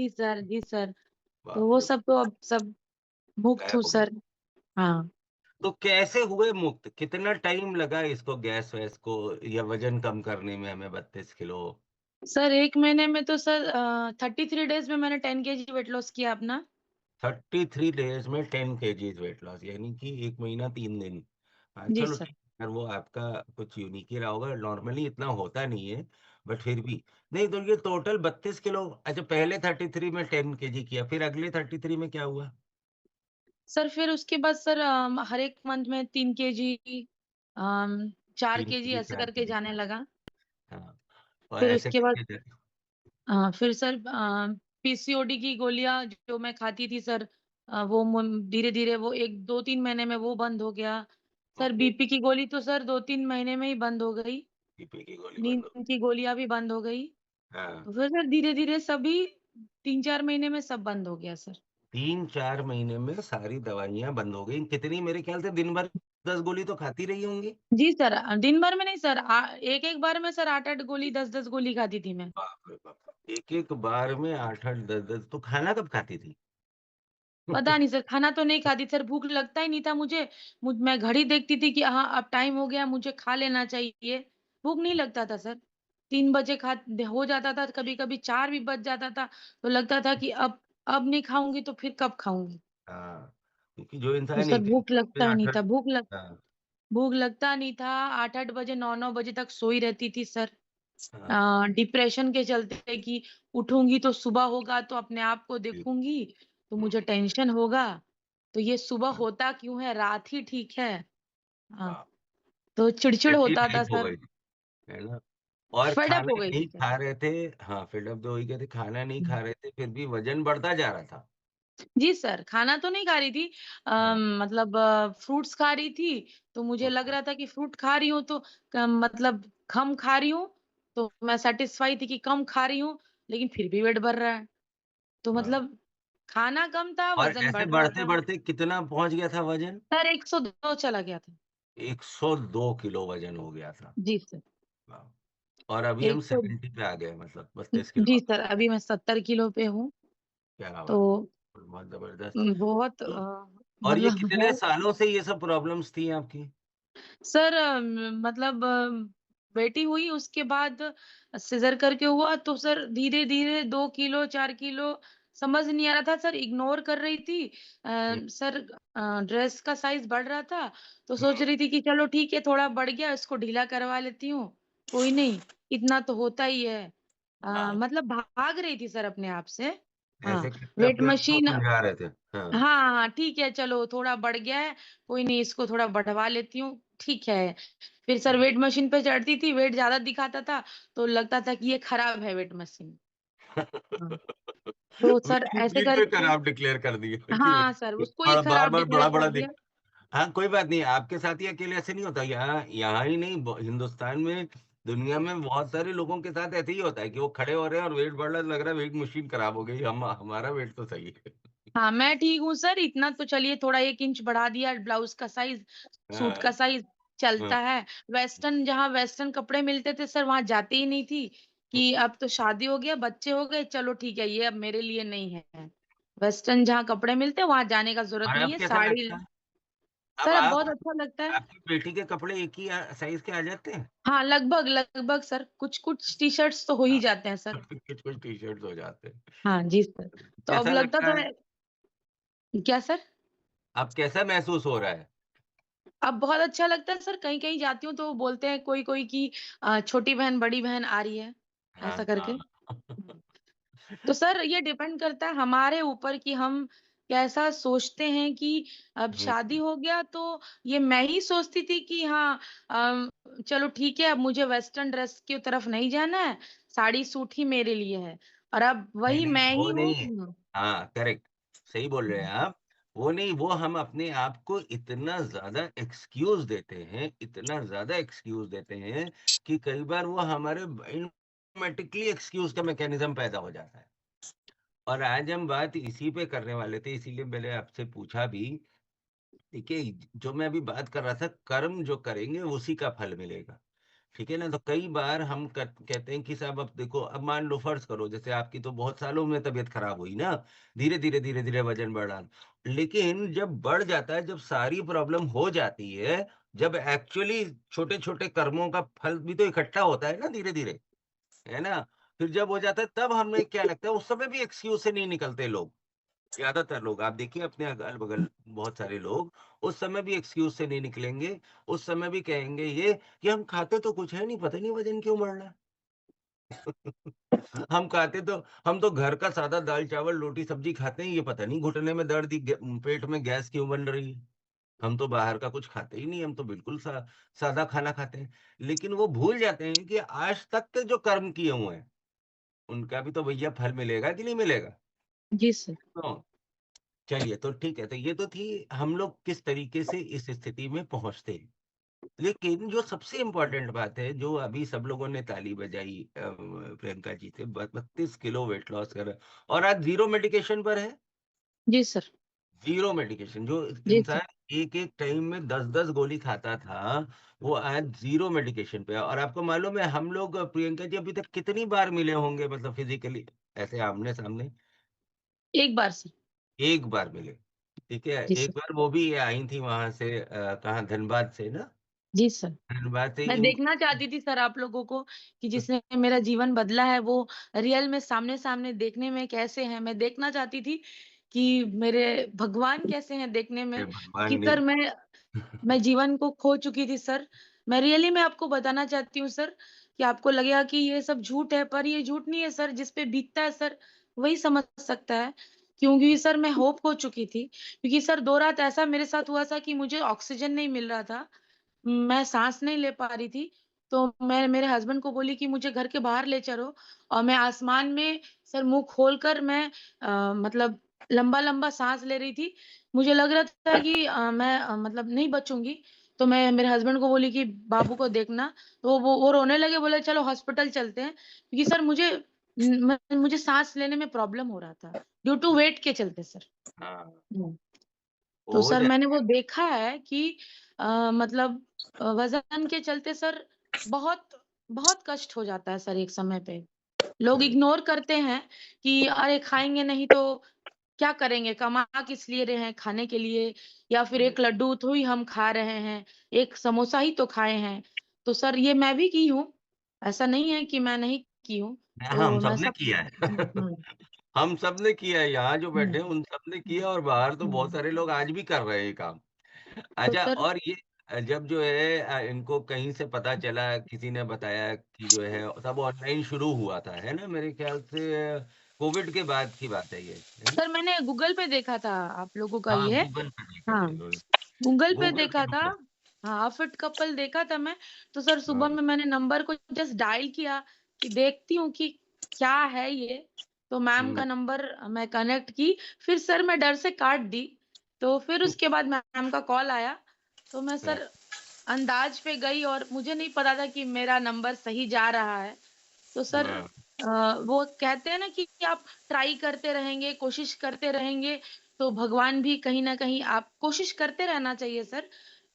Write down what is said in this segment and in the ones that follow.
थी सर। जी सर। तो बाप वो रे, सब तो अब सब मुक्त हूँ गायब हो गई। सर। हाँ तो कैसे हुए मुक्त? कितना टाइम लगा इसको, गैस वैस को या वजन कम करने में हमें 32 किलो? सर, 1 महीने में तो सर 33 डेज में मैंने 10 kg वेट लॉस किया अपना। 33 डेज में 10 केजीज वेट लॉस, यानी कि 1 महीना 3 दिन। हाँ जी चलो सर। ठीक है, वो आपका कुछ यूनिक ही रहा होगा, नॉर्मली इतना होता नहीं है, बट फिर भी। नहीं तो ये टोटल 32 किलो। अच्छा, पहले 33 में 10 केजी किया, फिर अगले 33 में क्या हुआ? सर फिर उसके बाद सर हर एक मंथ में 3 kg, चार तीन केजी केजी ऐसे चार करके केजी जाने लगा। हाँ, और फिर ऐसे उसके बाद करके जाके फिर सर पीसीओडी की गोलियां जो मैं खाती थी सर, वो धीरे धीरे वो 1 2 3 महीने में वो बंद हो गया। सर ओके, बीपी की गोली तो सर 2 3 महीने में ही बंद हो गई। बीपी की गोली बंद हो नींद की गोलियां भी बंद हो गई। गई। हाँ, तो फिर सर धीरे धीरे सभी 3 4 महीने में सब बंद हो गया सर। 3 4 महीने में सारी दवाइयां बंद हो गई। कितनी, मेरे ख्याल से दिन भर 10 गोली तो खाती रही होंगी। जी सर, दिन भर में नहीं सर, एक एक बार में सर 8 8 गोली 10 10 गोली खाती थी मैं। बाप रे बाप, एक एक बार में 8 8 10 10, तो खाना कब खाती थी? पता नहीं सर, खाना तो नहीं खाती सर, भूख लगता ही नहीं था मुझे। मैं घड़ी देखती थी कि हाँ, अब टाइम हो गया, मुझे खा लेना चाहिए। भूख नहीं लगता था सर। 3 बजे खा हो जाता था, कभी-कभी 4 भी बज जाता था, तो लगता था कि अब नहीं खाऊँगी तो फिर कब खाऊँगी? हाँ, क्योंकि जो तो इंसान सर एक भूख पे लगता ही आठ नहीं आठ था, हाँ, भूख लगता नहीं था, 8 8 बजे 9 9 बजे तक सोई रहती थी सर। हाँ, डिप्रेशन के चलते कि उठूँगी तो सुबह होगा तो अपने आप को जी, देखूँगी, तो मुझे हम्म, टेंशन होगा, तो ये सुबह हाँ, होता क्यों है? रात ही ठीक है। हाँ, हाँ, तो चिड़चिड़ ऐसी होता था लाइफ हो सर, गई, है ना? और फेड अप हो खाना गई थी नहीं सर। खा रहे थे। हाँ, फिर तो वही कहते, खाना नहीं हुँ। खा रहे थे, फिर भी वजन बढ़ता जा रहा था। जी सर, खाना तो नहीं खा रही थी, हाँ, मतलब फ्रूट्स खा रही थी, तो मुझे लग ओके, रहा था कि फ्रूट खा रही हूँ तो मतलब कम खा रही हूँ, तो मैं सैटिस्फाई थी कि कम खा रही हूँ, लेकिन फिर भी वेट बढ़ रहा है। तो हाँ। मतलब खाना कम था, और वज़न ऐसे बढ़ रहा बढ़ते था। बढ़ते कितना पहुंच गया था वजन? सर 102 चला गया था। 102 किलो वजन हो गया था। जी सर। वाह। और अभी हम 100 70 पे आ गए, मतलब 32 किलो जी आ गए। सर, अभी मैं 70 किलो पे हूँ, क्या तो बात है, बहुत जबरदस्त। बहुत तो और ये मतलब कितने है सालों से ये सब प्रॉब्लम्स थी आपकी? सर, मतलब बेटी हुई उसके बाद सिज़र करके हुआ तो सर धीरे-धीरे 2 किलो 4 किलो समझ नहीं आ रहा था सर, इग्नोर कर रही थी। हुँ, सर ड्रेस का साइज़ बढ़ रहा था, तो सोच हुँ, रही थी कि चलो ठीक है थोड़ा बढ़ गया इसको ढीला करवा लेती हूँ, कोई नहीं, इतना तो होता ही है। हाँ, मतलब भाग रही थी सर अपने आप से। हाँ, ऐसे करके वेट अपने आप को मशीन समझा रहे थे। हाँ, हाँ, हाँ, ठीक है चलो थोड़ा बढ़ गया है, कोई नहीं इसको थोड़ा बढ़वा लेती हूँ, ठीक है। फिर सर हुँ। वेट मशीन पे चढ़ती थी, वेट ज़्यादा दिखाता था, तो लगता था कि ये खराब है वेट मशीन। हाँ, तो सर वेट ऐसे मशीन को ही करके खराब डिक्लेयर कर दिया कि हाँ सर, उसको ही बड़ा खराब बार-बार डिक्लेयर कर बड़ा-बड़ा दिया। दिख। हाँ, कोई बात नहीं, आपके साथ ही अकेले ऐसे नहीं होता। यहाँ यहाँ ही नहीं, हिंदुस्तान में, दुनिया में बहुत सारे लोगों के साथ ऐसे ही होता है कि वो खड़े हो रहे हैं और वेट बढ़ रहा है, लग रहा है वेट मशीन खराब हो गई, हम हमारा वेट तो सही है। हाँ, मैं ठीक हूँ सर, इतना तो चलिए थोड़ा 1 इंच बढ़ा दिया ब्लाउज़ का साइज़, सूट हाँ, का साइज़ हाँ, चलता है। जहाँ वेस्टर्न कपड़े मिलते थे सर, वहाँ जाती ही नहीं थी हुँ। कि अब तो शादी हो गया, बच्चे हो गए, चलो ठीक है, ये अब मेरे लिए नहीं है। वेस्टर्न जहाँ कपड़े मिलते हैं, वहाँ जाने का ज़रूरत और नहीं अब है, कैसा साड़ी लगता है? अब सर अब आप बहुत अच्छा लगता है। आपकी बेटी के कपड़े एक ही साइज़ के आ जाते हैं? हाँ, लगभग सर, कुछ-कुछ टी-शर्ट्स तो हो ही हाँ, जाते हैं सर। कुछ-कुछ टी-शर्ट्स हो जाते हैं। हाँ जी सर, तो अब कैसा लगता लगता तो है? है क्या सर? अब कैसा महसूस हो रहा है? अब बहुत अच्छा लगता है सर, कहीं-कहीं जाती हूँ तो बोलते हैं कोई-कोई कि छोटी बहन, बड़ी बहन आ रही है, हाँ, ऐसा करके। हाँ। हुँ। तो सर ये डिपेंड करता है हमारे ऊपर कि हम कैसा सोचते हैं कि अब हुँ, शादी हुँ। हो गया तो ये मैं ही सोचती थी कि हाँ, चलो ठीक है अब मुझे वेस्टर्न ड्रेस की तरफ नहीं जाना है, साड़ी सूट ही मेरे लिए है और अब नहीं, वही नहीं, मैं ही वो हूँ। नहीं है। हाँ, करेक्ट, सही बोल रहे हैं हुँ। आप। वो नहीं, वो हम अपने आप को इतना ज़्यादा एक्सक्यूज़ देते हैं, इतना ज़्यादा एक्सक्यूज़ देते हैं कि कई बार वो हमारे ऑटोमैटिकली एक्सक्यूज़ का मैकेनिज़्म पैदा हो जाता है। और आज हम बात इसी पे करने वाले थे, इसीलिए मैंने आपसे पूछा भी। देखिए, जो मैं अभी बात कर रहा था, कर्म जो करेंगे उसी का फल मिलेगा। ठीक है ना? तो कई बार हम कहते हैं कि साहब अब देखो, अब मान लो फ़र्ज़ करो जैसे आपकी तो बहुत सालों में तबीयत ख़राब हुई ना, धीरे-धीरे, धीरे-धीरे वज़न बढ़ा। लेकिन जब बढ़ जाता है, जब सारी प्रॉब्लम हो जाती है, जब एक्चुअली छोटे-छोटे कर्मों का फल भी तो इकट्ठा होता है ना धीरे-धीरे, है ना? फिर जब हो जाता है तब हमें क्या लगता है, उस समय भी एक्सक्यूज़ से नहीं निकलते लोग। ज़्यादातर लोग आप देखिए अपने अगल-बगल बहुत सारे लोग उस समय भी एक्सक्यूज़ से नहीं निकलेंगे, उस समय भी कहेंगे ये कि हम खाते तो कुछ है नहीं, पता नहीं वज़न क्यों बढ़ रहा है। हम खाते तो हम तो घर का सादा दाल-चावल, रोटी-सब्ज़ी खाते हैं, ये पता नहीं घुटने में दर्द, पेट में गैस क्यों बन रही है। हम तो बाहर का कुछ खाते ही नहीं, हम तो बिल्कुल सादा खाना खाते हैं। लेकिन वो भूल जाते हैं कि आज तक के जो कर्म किए हुए हैं, उनका भी तो भैया फल मिलेगा कि नहीं मिलेगा? जी सर। तो चलिए, तो ठीक है, तो ये तो थी हम लोग किस तरीके से इस स्थिति में पहुँचते हैं। लेकिन जो सबसे इम्पोर्टेंट बात है, जो अभी सब लोगों ने ताली बजाई प्रियंका जी थे, ब 32 किलो वेट लॉस कर और आज ज़ीरो मेडिकेशन पर है। जी सर। ज़ीरो मेडिकेशन जो जी सर। इंसान एक-एक टाइम में 10-10 गोली खाता था, वो आज ज़ीरो मेडिकेशन पे है और आपको मालूम है हम लोग प्रियंका जी अभी तक कितनी बार मिले होंगे मतलब फिज़िकली ऐसे आमने-सामने? एक बार सर। एक बार मिले, ठीक है? जी एक सर। बार वो भी आई थी वहाँ से कहाँ धनबाद से ना? जी सर। धनबाद से मैं इन देखना चाहती थी सर आप लोगों को कि जिसने मेरा जीवन बदला है वो रियल में सामने-सामने देखने में कैसे हैं। मैं देखना चाहती थी कि मेरे भगवान कैसे हैं देखने में, अरे भगवान क्योंकि ने सर मैं जीवन को खो चुकी थी सर। मैं रियली में आपको बताना चाहती हूँ सर कि आपको लगेगा कि ये सब झूठ है, पर ये झूठ नहीं है सर, जिस पे बीतता है सर, वही समझ सकता है। क्योंकि सर मैं होप खो चुकी थी। क्योंकि सर 2 रात ऐसा मेरे साथ हुआ था कि मुझे ऑक्सीजन नहीं मिल रहा था। मैं साँस नहीं ले पा रही थी, तो मैं मेरे हस्बैंड को बोली कि मुझे घर के बाहर ले चलो और मैं आसमान में सर मुँह खोलकर मैं मतलब लंबा-लंबा साँस ले रही थी। मुझे लग रहा था कि मैं मतलब नहीं बचूँगी, तो मैं मेरे हस्बैंड को बोली कि बाबू को देखना, तो वो रोने लगे, बोले चलो हॉस्पिटल चलते हैं। क्योंकि सर मुझे साँस लेने में प्रॉब्लम हो रहा था, ड्यू टू वेट के चलते सर। हाँ, हुँ। तो हो सर जाए मैंने वो देखा है कि मतलब वज़न के चलते सर बहुत बहुत कष्ट हो जाता है सर एक समय पे। लोग सही इग्नोर करते हैं कि अरे खाएँगे नहीं तो क्या करेंगे? कमा किस लिए रहे हैं? खाने के लिए या फिर है। एक लड्डू थोड़ी हम खा रहे हैं, एक समोसा ही तो खाए हैं। तो सर ये मैं भी की हूँ, ऐसा नहीं है कि मैं नहीं की हूँ। हाँ, तो हम मैं सबने सब किया है। हुँ, हुँ, हम सबने किया है, यहाँ जो बैठे हैं हुँ, उन सबने किया और बाहर तो बहुत हुँ। सारे लोग आज भी कर रहे हैं ये काम। तो अच्छा सर और ये जब जो है इनको कहीं से पता चला, किसी ने बताया कि जो है तब ऑनलाइन शुरू हुआ था, है ना? मेरे ख्याल से कोविड के बाद की बात है ये, है ना? सर मैंने गूगल पे देखा था आप लोगों का हाँ, ये। गूगल पे देखा हाँ। था इन्होंने। गूगल पे गूगल के देखा था। द्वारा। हाँ, फिट कपल देखा था मैं। तो सर सुबह हाँ, में मैंने नंबर को जस्ट डायल किया कि देखती हूँ कि क्या है ये। तो मैम हुँ, का नंबर मैं कनेक्ट की, फिर सर मैं डर से काट दी। तो फिर उसके बाद मैम का कॉल आया, तो मैं हाँ, सर अंदाज़ पे गई और मुझे नहीं पता था कि मेरा नंबर सही जा रहा है। तो सर हाँ, वो कहते हैं ना कि आप ट्राई करते रहेंगे, कोशिश करते रहेंगे, तो भगवान भी कहीं न कहीं आप कोशिश करते रहना चाहिए सर,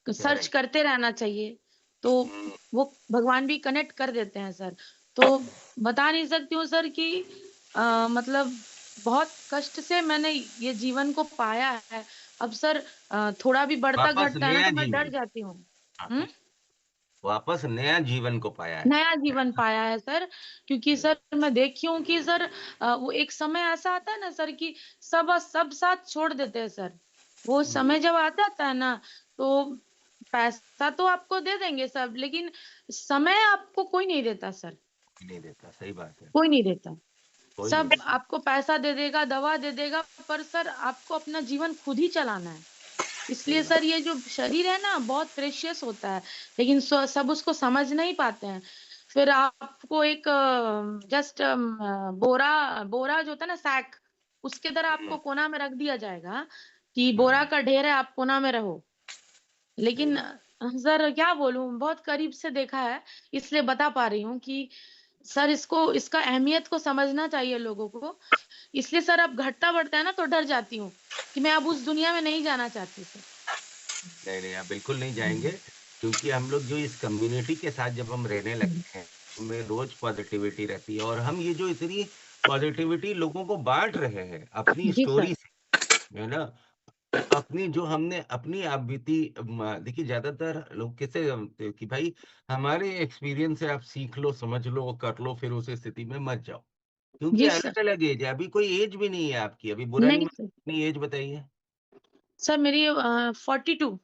सर्च करेक्ट। करते रहना चाहिए, तो हुँ, वो भगवान भी कनेक्ट कर देते हैं सर। तो बता नहीं सकती हूँ सर कि मतलब बहुत कष्ट से मैंने ये जीवन को पाया है। अब सर थोड़ा भी वापस बढ़ता-घटता है ना नया तो मैं डर जीवन। जाती हूँ। हाँ, हुँ? वापस नया जीवन को पाया है। नया जीवन पाया है सर, क्योंकि हुँ, सर मैं देखी हूँ कि सर वो एक समय ऐसा आता है ना सर कि सब साथ छोड़ देते हैं सर। वो हुँ, समय जब आ जाता है ना, तो पैसा तो आपको दे देंगे सब, लेकिन समय आपको कोई नहीं देता सर, नहीं देता, सही बात है। कोई नहीं देता। कोई नहीं सब देता। आपको पैसा दे देगा, दवा दे देगा, पर सर आपको अपना जीवन खुद ही चलाना है। सही इसलिए बात। सर ये जो शरीर है ना बहुत प्रेशियस होता है, लेकिन सब उसको समझ नहीं पाते हैं। फिर आपको एक जस्ट बोरा बोरा जो होता है ना सैक, उसके तरह हुँ, आपको कोना में रख दिया जाएगा कि बोरा हाँ, का ढेर है, आप कोना में रहो। सही लेकिन बात। सर क्या बोलूँ बहुत करीब से देखा है, इसलिए बता पा रही हूँ कि सर इसका अहमियत को समझना चाहिए लोगों को। इसलिए सर अब घटता-बढ़ता है ना तो डर जाती हूँ कि मैं अब उस दुनिया में नहीं जाना चाहती सर। नहीं, नहीं, आप बिल्कुल नहीं हुँ, जाएँगे। क्योंकि हम लोग जो इस कम्युनिटी के साथ जब हम रहने हुँ। लगते हैं, हमें रोज़ पॉज़िटिविटी रहती है और हम ये जो इतनी पॉज़िटिविटी लोगों को बाँट रहे हैं अपनी जी सर। स्टोरी से, है ना? अपनी जो हमने अपनी आप बीती देखिए ज़्यादातर लोग कैसे कि भाई हमारे एक्सपीरियंस से आप सीख लो, समझ लो, कर लो, फिर उस स्थिति में मत जाओ। क्योंकि जी सर। अलग-अलग एज है, अभी कोई एज भी नहीं है आपकी, अभी बुरा नहीं नहीं मानिए सर। अपनी एज बताइए? सर मेरी 42।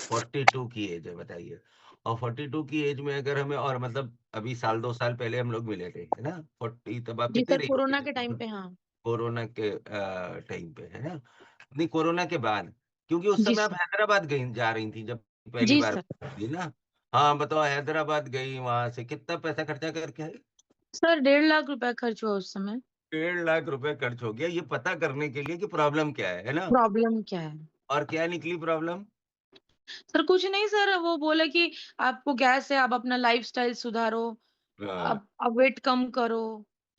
42 की एज है बताइए। और 42 की एज में अगर हमें और मतलब अभी साल 2 साल पहले हम लोग मिले थे, है ना? 40 तब आप जी कितनी सर, रही कोरोना होंगी के टाइम लगभग? पे हाँ। कोरोना के टाइम पे, है ना? नहीं कोरोना के बाद, क्योंकि उस जी समय आप सर। हैदराबाद गई जा रही थी जब पहली जी बार सर। थी ना? हाँ, बताओ हैदराबाद गई, वहाँ से कितना पैसा खर्चा करके आई? सर 1.5 लाख रुपए खर्च हुआ उस समय। 1.5 लाख रुपए खर्च हो गया, ये पता करने के लिए कि प्रॉब्लम क्या है ना? प्रॉब्लम क्या है? और क्या निकली प्रॉब्लम? सर कुछ नहीं सर, वो बोले कि आपको गैस है, आप अपना लाइफ़स्टाइल सुधारो, हाँ, अब वेट कम करो।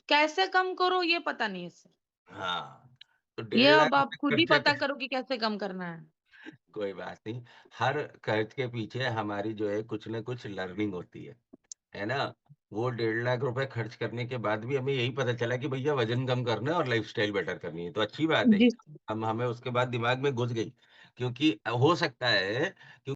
कैसे कम करो ये पता नहीं है सर। हाँ। तो ये डेढ़ अब लाख आप रुपए खुद ही खर्चा पता करो कि कैसे कम करना है। कोई बात नहीं। हर खर्च के पीछे हमारी जो है कुछ न कुछ लर्निंग होती है ना? वो 1.5 लाख रुपए खर्च करने के बाद भी हमें यही पता चला कि भैया वज़न कम करना है और लाइफ़स्टाइल बेटर करनी है, तो अच्छी बात है जी। ये। हम हमें उसके बाद दिमाग में घुस गई, क्योंकि हो सकता है क्यों